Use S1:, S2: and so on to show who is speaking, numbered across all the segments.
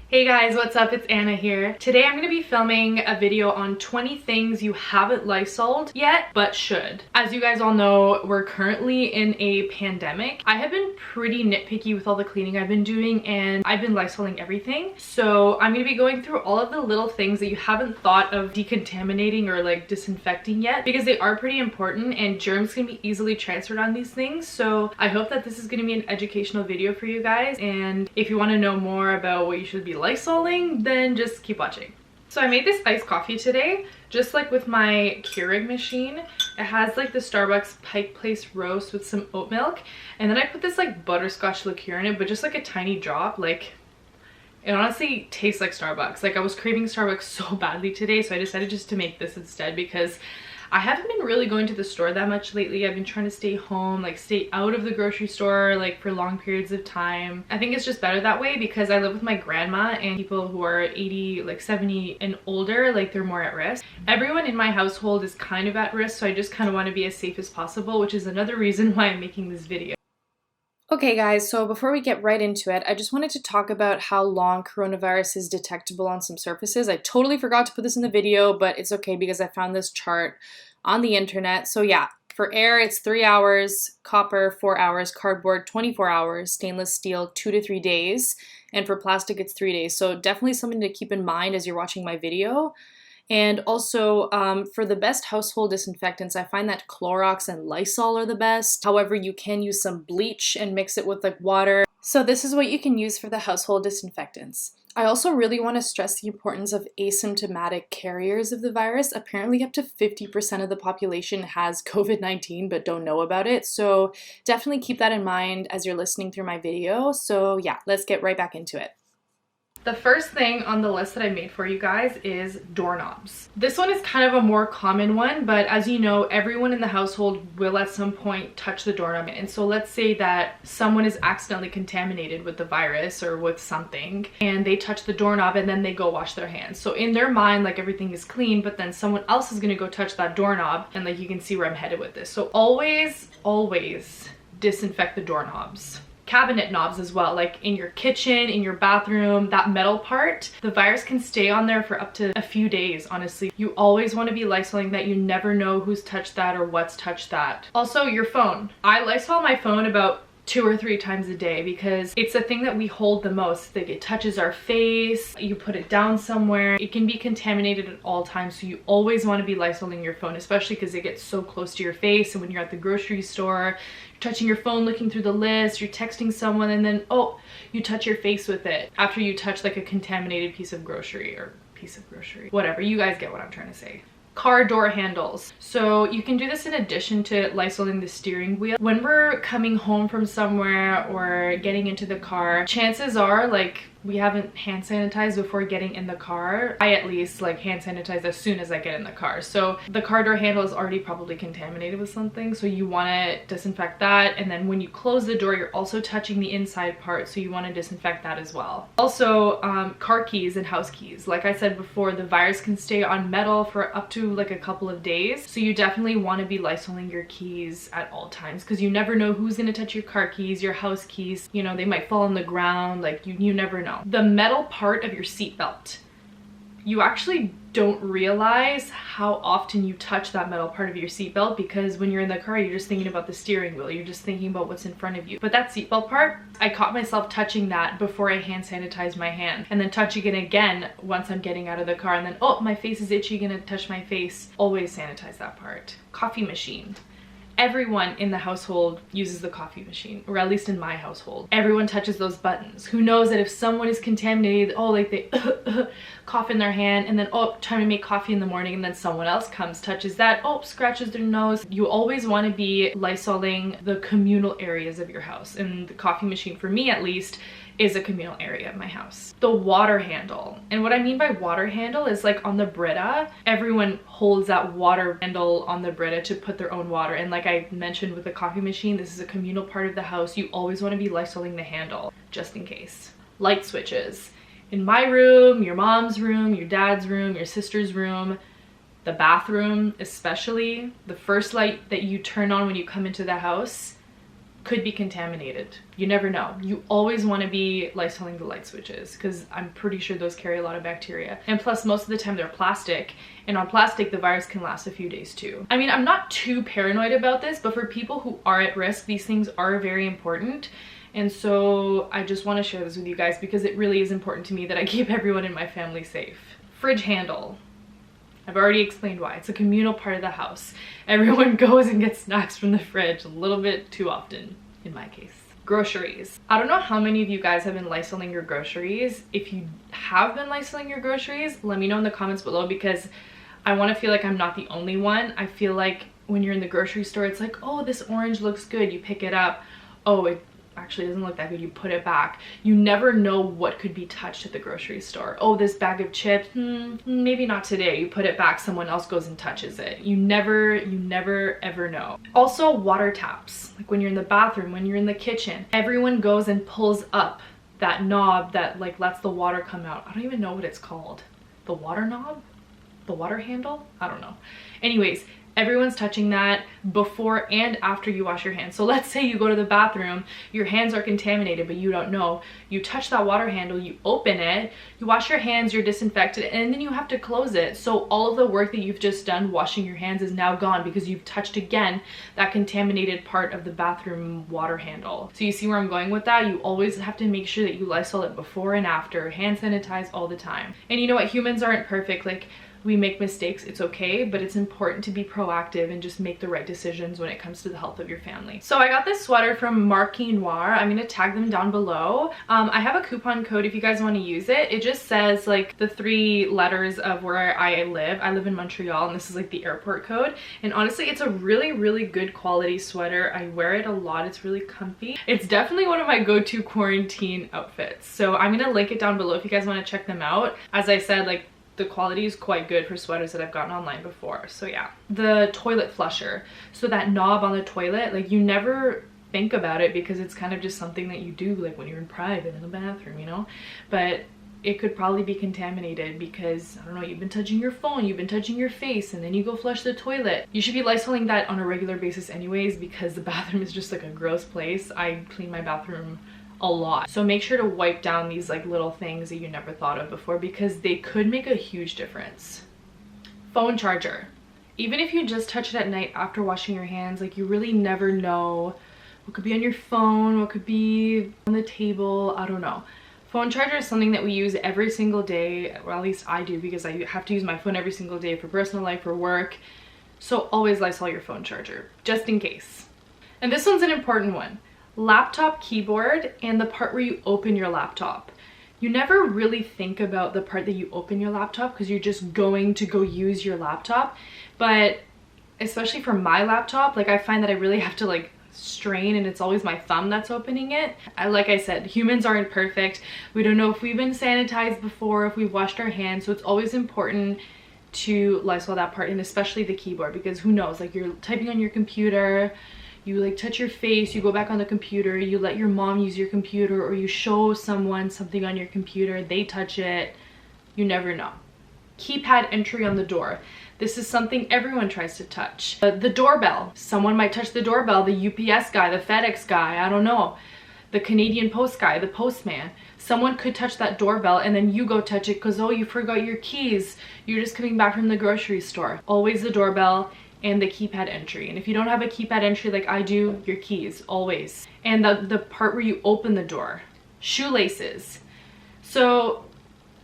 S1: Hey guys, what's up? It's Anna here. Today I'm going to be filming a video on 20 things you haven't Lysoled yet, but should. As you guys all know, we're currently in a pandemic. I have been pretty nitpicky with all the cleaning I've been doing, and I've been Lysoling everything. So I'm going to be going through all of the little things that you haven't thought of decontaminating or like disinfecting yet, because they are pretty important and germs can be easily transferred on these things. So I hope that this is going to be an educational video for you guys, and if you want to know more about what you should be Lysoling, then just keep watching. So I made this iced coffee today, just like with my Keurig machine. It has like the Starbucks Pike Place roast with some oat milk, and then I put this like butterscotch liqueur in it, but just like a tiny drop. Like, it honestly tastes like Starbucks. Like, I was craving Starbucks so badly today, so I decided just to make this instead, because I haven't been really going to the store that much lately. I've been trying to stay home, like stay out of the grocery store like for long periods of time. I think it's just better that way because I live with my grandma, and people who are 80, like 70 and older, like they're more at risk. Everyone in my household is kind of at risk, so I just kind of want to be as safe as possible, which is another reason why I'm making this video. Okay guys, so before we get right into it, I just wanted to talk about how long coronavirus is detectable on some surfaces. I totally forgot to put this in the video, but it's okay because I found this chart on the internet. So yeah, for air it's 3 hours, copper 4 hours, cardboard 24 hours, stainless steel 2 to 3 days, and for plastic it's 3 days. So definitely something to keep in mind as you're watching my video. And also, for the best household disinfectants, I find that Clorox and Lysol are the best. However, you can use some bleach and mix it with like water. So this is what you can use for the household disinfectants. I also really want to stress the importance of asymptomatic carriers of the virus. Apparently up to 50% of the population has COVID-19 but don't know about it. So definitely keep that in mind as you're listening through my video. So yeah, let's get right back into it. The first thing on the list that I made for you guys is doorknobs. This one is kind of a more common one, but as you know, everyone in the household will at some point touch the doorknob. And so let's say that someone is accidentally contaminated with the virus or with something, and they touch the doorknob and then they go wash their hands. So in their mind, like everything is clean, but then someone else is gonna go touch that doorknob, and like you can see where I'm headed with this. So always disinfect the doorknobs. Cabinet knobs as well, like in your kitchen, in your bathroom, that metal part, the virus can stay on there for up to a few days, honestly. You always want to be Lysoling that. You never know who's touched that or what's touched that. Also, your phone. I Lysol my phone about 2 or 3 times a day because it's the thing that we hold the most. Like, it touches our face, you put it down somewhere, it can be contaminated at all times. So you always want to be Lysoling your phone, especially because it gets so close to your face. And when you're at the grocery store, you're touching your phone, looking through the list, you're texting someone, and then oh, you touch your face with it after you touch like a contaminated piece of grocery, whatever. You guys get what I'm trying to say. Car door handles. So you can do this in addition to Lysoling the steering wheel. When we're coming home from somewhere or getting into the car, chances are like we haven't hand sanitized before getting in the car. I at least like hand sanitize as soon as I get in the car. So the car door handle is already probably contaminated with something. So you want to disinfect that. And then when you close the door, you're also touching the inside part. So you want to disinfect that as well. Also, car keys and house keys. Like I said before, the virus can stay on metal for up to like a couple of days. So you definitely want to be Lysoling your keys at all times, because you never know who's going to touch your car keys, your house keys. You know, they might fall on the ground. Like you never know. The metal part of your seatbelt. You actually don't realize how often you touch that metal part of your seatbelt, because when you're in the car, you're just thinking about the steering wheel. You're just thinking about what's in front of you. But that seatbelt part, I caught myself touching that before I hand sanitized my hand, and then touching it again once I'm getting out of the car, and then, oh, my face is itchy, gonna touch my face. Always sanitize that part. Coffee machine. Everyone in the household uses the coffee machine, or at least in my household. Everyone touches those buttons. Who knows that if someone is contaminated, oh, like they cough in their hand, and then, oh, trying to make coffee in the morning, and then someone else comes, touches that, oh, scratches their nose. You always want to be Lysoling the communal areas of your house, and the coffee machine, for me at least, is a communal area of my house. The water handle. And what I mean by water handle is like on the Brita, everyone holds that water handle on the Brita to put their own water. And like I mentioned with the coffee machine, this is a communal part of the house. You always want to be Lysoling the handle, just in case. Light switches. In my room, your mom's room, your dad's room, your sister's room, the bathroom especially, the first light that you turn on when you come into the house, could be contaminated. You never know. You always want to be Lysoling the light switches because I'm pretty sure those carry a lot of bacteria. And plus, most of the time they're plastic, and on plastic the virus can last a few days too. I mean, I'm not too paranoid about this, but for people who are at risk, these things are very important. And so I just want to share this with you guys because it really is important to me that I keep everyone in my family safe. Fridge handle. I've already explained why. It's a communal part of the house. Everyone goes and gets snacks from the fridge a little bit too often, in my case. Groceries. I don't know how many of you guys have been Lysoling your groceries. If you have been Lysoling your groceries, let me know in the comments below because I want to feel like I'm not the only one. I feel like when you're in the grocery store, it's like, oh, this orange looks good. You pick it up. Oh, it actually doesn't look that good. You put it back. You never know what could be touched at the grocery store. Oh, this bag of chips, maybe not today. You put it back, someone else goes and touches it. You never ever know. Also, water taps. Like when you're in the bathroom, when you're in the kitchen, everyone goes and pulls up that knob that like lets the water come out. I don't even know what it's called. The water knob? The water handle? I don't know. Anyways, everyone's touching that before and after you wash your hands. So let's say you go to the bathroom, your hands are contaminated, but you don't know. You touch that water handle, you open it, you wash your hands, you're disinfected, and then you have to close it. So all of the work that you've just done washing your hands is now gone because you've touched again that contaminated part of the bathroom water handle. So you see where I'm going with that? You always have to make sure that you Lysol it before and after, hand sanitize all the time. And you know what? Humans aren't perfect. Like, we make mistakes, it's okay, but it's important to be proactive and just make the right decisions when it comes to the health of your family. So I got this sweater from Marquee Noir. I'm gonna tag them down below. I have a coupon code if you guys want to use it. It just says like the 3 letters of where I live. I live in Montreal, and this is like the airport code. And honestly, it's a really good quality sweater. I wear it a lot. It's really comfy. It's definitely one of my go-to quarantine outfits. So I'm gonna link it down below if you guys want to check them out. As I said, like, the quality is quite good for sweaters that I've gotten online before. So yeah. The toilet flusher. So that knob on the toilet, like, you never think about it because it's kind of just something that you do like when you're in private in the bathroom, you know? But it could probably be contaminated because, I don't know, you've been touching your phone, you've been touching your face, and then you go flush the toilet. You should be Lysoling that on a regular basis anyways because the bathroom is just like a gross place. I clean my bathroom a lot. So make sure to wipe down these like little things that you never thought of before because they could make a huge difference. Phone charger. Even if you just touch it at night after washing your hands, like, you really never know what could be on your phone, what could be on the table, I don't know. Phone charger is something that we use every single day, or at least I do because I have to use my phone every single day for personal life, for work. So always Lysol your phone charger, just in case. And this one's an important one. Laptop keyboard and the part where you open your laptop. You never really think about the part that you open your laptop because you're just going to go use your laptop. But especially for my laptop, like, I find that I really have to like strain, and it's always my thumb that's opening it. Like I said, humans aren't perfect. We don't know if we've been sanitized before, if we've washed our hands. So it's always important to Lysol that part, and especially the keyboard, because who knows, like, you're typing on your computer, you like touch your face, you go back on the computer, you let your mom use your computer, or you show someone something on your computer, they touch it, you never know. Keypad entry on the door. This is something everyone tries to touch. The doorbell. Someone might touch the doorbell, the UPS guy, the FedEx guy, I don't know. The Canadian Post guy, the postman. Someone could touch that doorbell and then you go touch it because, oh, you forgot your keys. You're just coming back from the grocery store. Always the doorbell and the keypad entry. And if you don't have a keypad entry like I do, your keys, always. And the part where you open the door. Shoelaces. So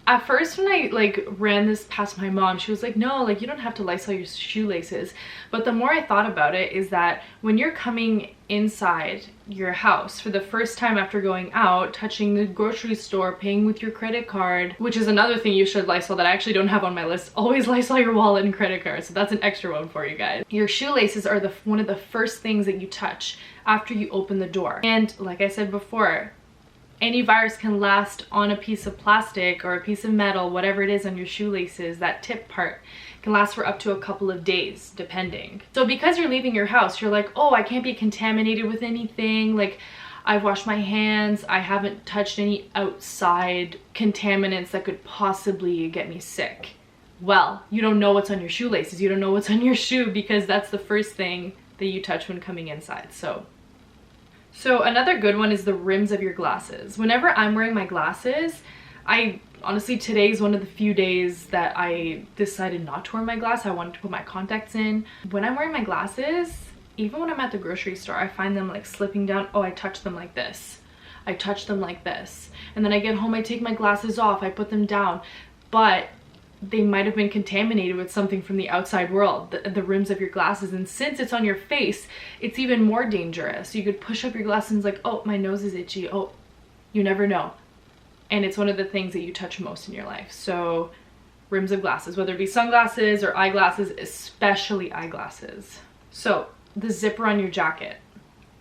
S1: at first when I like ran this past my mom, she was like, no, like, you don't have to Lysol your shoelaces. But the more I thought about it is that when you're coming inside your house for the first time after going out, touching the grocery store, paying with your credit card, which is another thing you should Lysol that I actually don't have on my list. Always Lysol your wallet and credit card. So that's an extra one for you guys. Your shoelaces are one of the first things that you touch after you open the door. And like I said before, any virus can last on a piece of plastic or a piece of metal, whatever it is on your shoelaces, that tip part can last for up to a couple of days, depending. So because you're leaving your house, you're like, oh, I can't be contaminated with anything. Like, I've washed my hands. I haven't touched any outside contaminants that could possibly get me sick. Well, you don't know what's on your shoelaces. You don't know what's on your shoe because that's the first thing that you touch when coming inside. So So another good one is the rims of your glasses. Whenever I'm wearing my glasses, honestly, today's one of the few days that I decided not to wear my glass. I wanted to put my contacts in. When I'm wearing my glasses, even when I'm at the grocery store, I find them like slipping down. Oh, I touch them like this. I touch them like this. And then I get home, I take my glasses off, I put them down. But they might have been contaminated with something from the outside world, the rims of your glasses. And since it's on your face, it's even more dangerous. You could push up your glasses and it's like, oh, my nose is itchy. Oh, you never know. And it's one of the things that you touch most in your life. So rims of glasses, whether it be sunglasses or eyeglasses, especially eyeglasses. So the zipper on your jacket.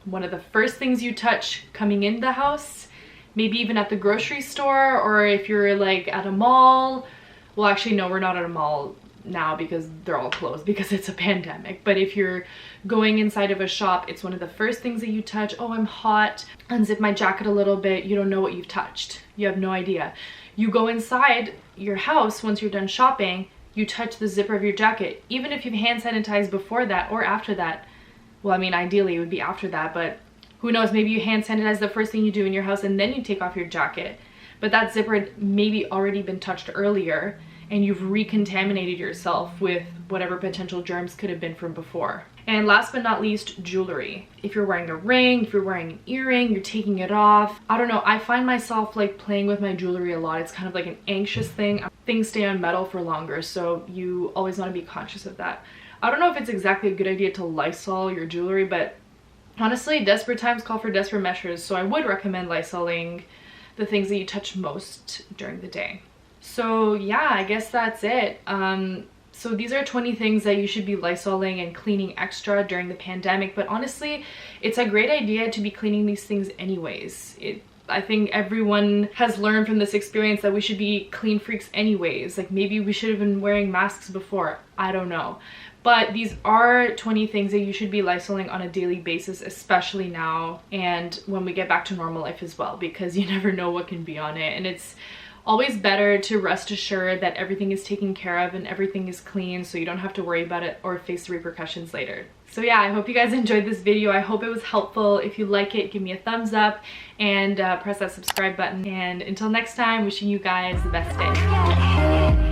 S1: One of the first things you touch coming in the house, maybe even at the grocery store, or if you're like at a mall. Well, actually, no, we're not at a mall now because they're all closed because it's a pandemic. But if you're going inside of a shop, it's one of the first things that you touch. Oh, I'm hot. Unzip my jacket a little bit. You don't know what you've touched. You have no idea. You go inside your house once you're done shopping, you touch the zipper of your jacket. Even if you've hand sanitized before that or after that. Well, I mean, ideally it would be after that, but who knows, maybe you hand sanitize the first thing you do in your house and then you take off your jacket. But that zipper had maybe already been touched earlier and you've recontaminated yourself with whatever potential germs could have been from before. And last but not least, jewelry. If you're wearing a ring, if you're wearing an earring, you're taking it off. I don't know, I find myself like playing with my jewelry a lot. It's kind of like an anxious thing. Things stay on metal for longer, so you always want to be conscious of that. I don't know if it's exactly a good idea to Lysol your jewelry, but honestly, desperate times call for desperate measures, so I would recommend Lysoling the things that you touch most during the day. So yeah, I guess that's it. So these are 20 things that you should be Lysoling and cleaning extra during the pandemic, but honestly, it's a great idea to be cleaning these things anyways. I think everyone has learned from this experience that we should be clean freaks anyways. Like maybe we should have been wearing masks before, I don't know. But these are 20 things that you should be Lysoling on a daily basis, especially now and when we get back to normal life as well, because you never know what can be on it. And it's always better to rest assured that everything is taken care of and everything is clean so you don't have to worry about it or face the repercussions later. So yeah, I hope you guys enjoyed this video. I hope it was helpful. If you like it, give me a thumbs up and press that subscribe button. And until next time, wishing you guys the best day.